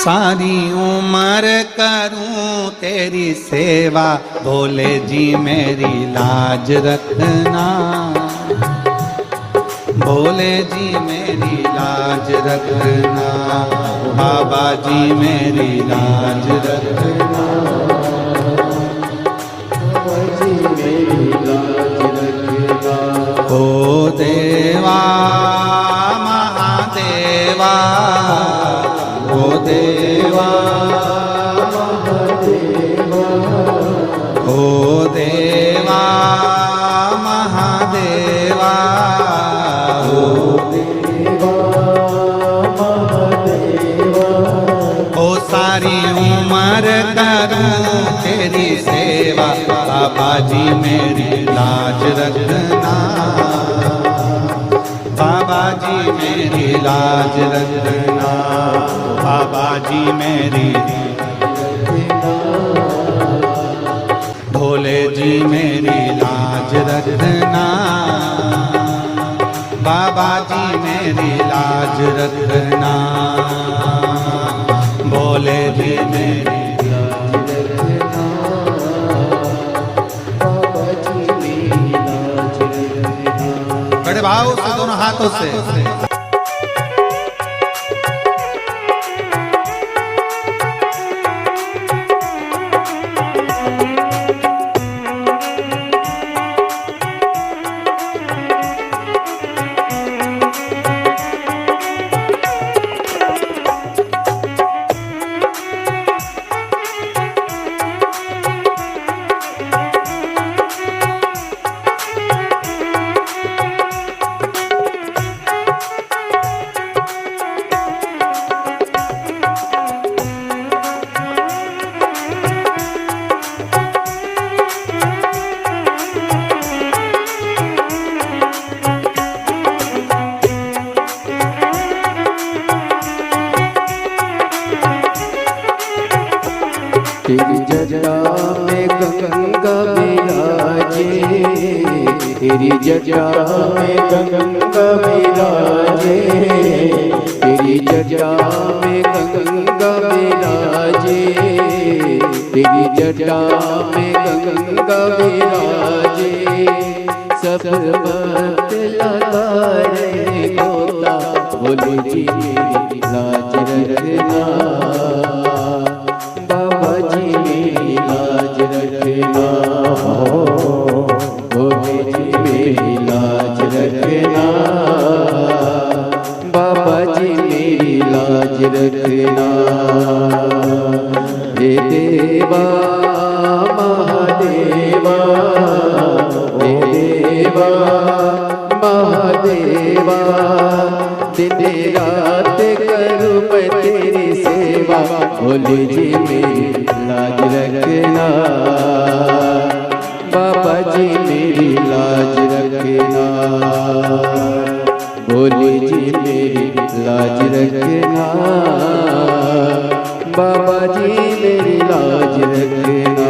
सारी उम्र करूं तेरी सेवा, भोले जी मेरी लाज रखना, भोले जी मेरी लाज रखना, बाबा जी मेरी लाज रखना, बाबा जी मेरी लाज रखना। ओ देवा महादेवा, ओ देवा महादेवा, ओ देवा महादेवा, ओ देवा महादेवा। ओ सारी उम्र करूं तेरी सेवा, बाबा जी मेरी लाज रखना, बाबा जी मेरी लाज रखना, बाबा जी मेरी रखना, भोले जी मेरी लाज रखना, बाबा जी मेरी लाज रखना, भोले जी मेरी लाज रखना, बाबा जी मेरी लाज रखना। बड़े भाव से दोनों हाथों से तेरी जटा में गंगा विराजे, तेरी जटा में गंगा विराजे, तेरी जटा में गंगा विराजे, तेरी जटा में गंगा विराजे। सब भक्त लतारे गोता, भोले जी मेरी लाज रखना, बाबा जी मेरी लाज रखना, भोले जी मेरी लाज रखना, बाबा जी मेरी लाज रखना। हे देवा महादेवा, हे देवा महादेवा, दिन रात करूं मैं तेरी सेवा, भोले जी मेरी लाज रखना, बाबा जी मेरी लाज रखना, भोले जी मेरी लाज रखना, बाबा जी मेरी लाज रखना।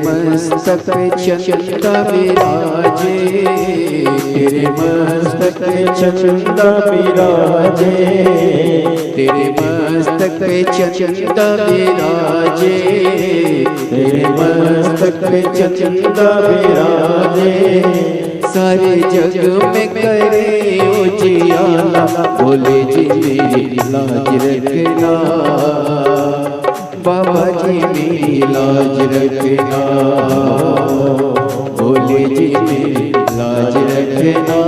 मस्तक पे चंदा विराजे, तेरे मस्तक पे चंदा विराजे, तेरे मस्तक पे चंदा विराजे, तेरे मस्तक पे चंदा विराजे। सारे जग में करे उजियाला, बोले जी मेरी लाज रखना, बाबा जी मेरी लाज रखना, बोले जी मेरी लाज रखना,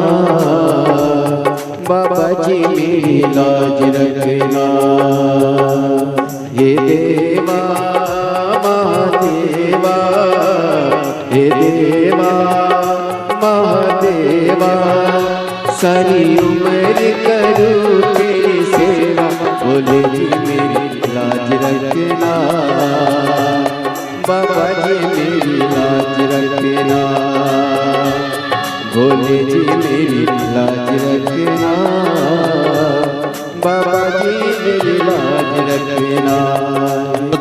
बाबा जी मेरी लाज रखना। हे देवा महादेवा, हे देवा महादेवा, सारी उम्र करूँ तेरी सेवा, बोले जी मेरी लाज रखना, बाबा जी मेरी लाज रखना, बोले जी मेरी लाज रखना, बाबा जी मेरी लाज रखना।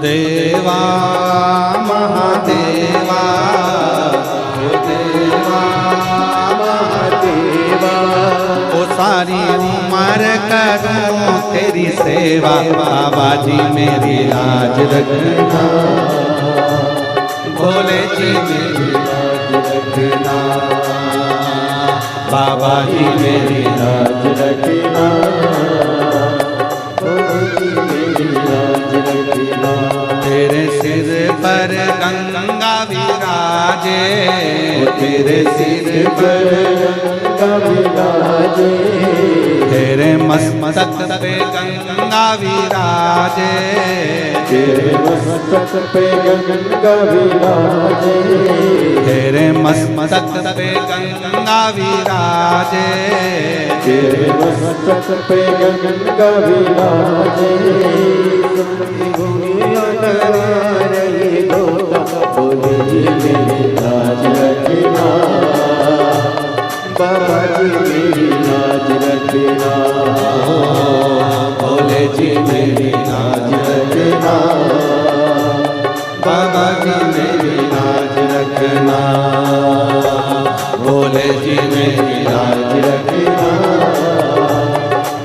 देवा महादेवा, देवा महादेवा, ओ सारी उम्र करूं तेरी सेवा, बाबा जी मेरी लाज रखना, भोले जी मेरी लाज रखना, बाबा जी मेरी लाज रखना, भोले जी मेरी लाज रखना। तेरे सिर पर गंगा विराजे, तेरे सिर पर गंगा विराजे, तेरे मस्तक पे गंगा विराजे, तेरे मस्तक पे गंगा विराजे, तेरे मस्तक पे गंगा विराजे, तेरे मस्तक पे गंगा विराजे। रही गोता, बोले जी मेरी लाज रखना, बाबा जी मेरी लाज रखना, बोले जी मेरी लाज रखना, बाबा जी मेरी लाज रखना, बोले जी मेरी लाज रखना,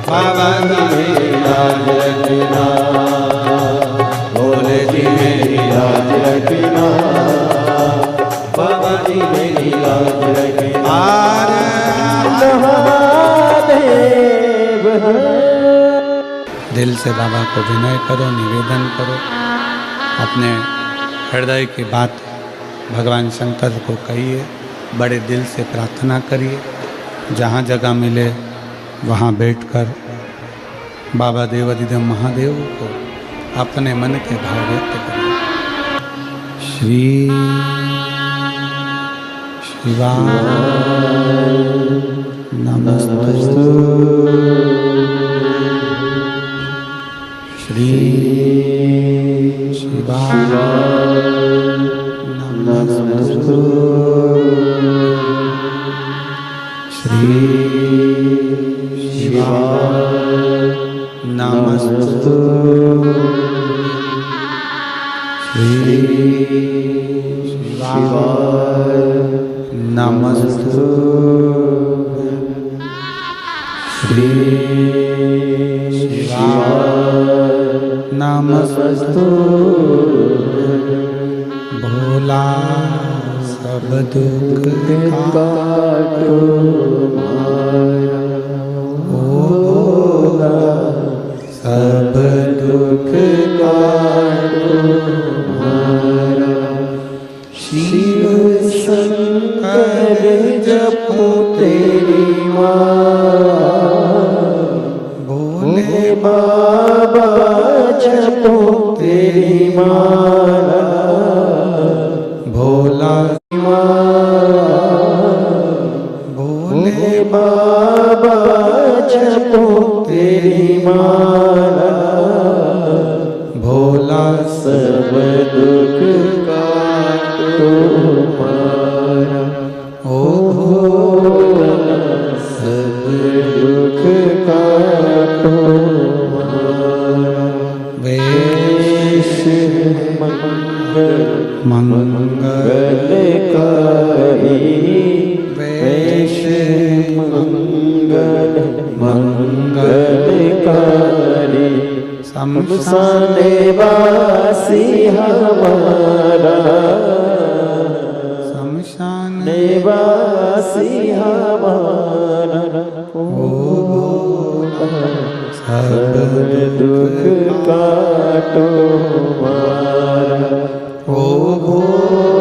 बाबा जी मेरी लाज रखना, बोले जी मेरी लाज रखना, बाबा जी मेरी लाज रखना। दिल से बाबा को विनय करो, निवेदन करो, अपने हृदय की बात भगवान शंकर को कहिए, बड़े दिल से प्रार्थना करिए, जहाँ जगह मिले वहाँ बैठकर बाबा देवाधिदेव महादेव को अपने मन के भाव व्यक्त करें। श्री शिवाय नमस्तु, श्री शिवाय नमस्तु, श्री शिवाय नमस्तु, श्री शिवाय नमस्तु, श्री शिवाय नमस्तु। भोला सब दुख काटो मारा, ओ भोला सब दुख काटो मारा। शिव शंकर जपो तेरी भोले बाबा जपो तेरी माला, भोला भोले बाबा जपो तेरी माला, भोला सब दुख काटो मारा, ओ भोला सब दुख काटो मारा। वेश मंगल शमशान निवासी हमारा, शमशान निवासी हमारा, सब दुख काटो हमारा, ओ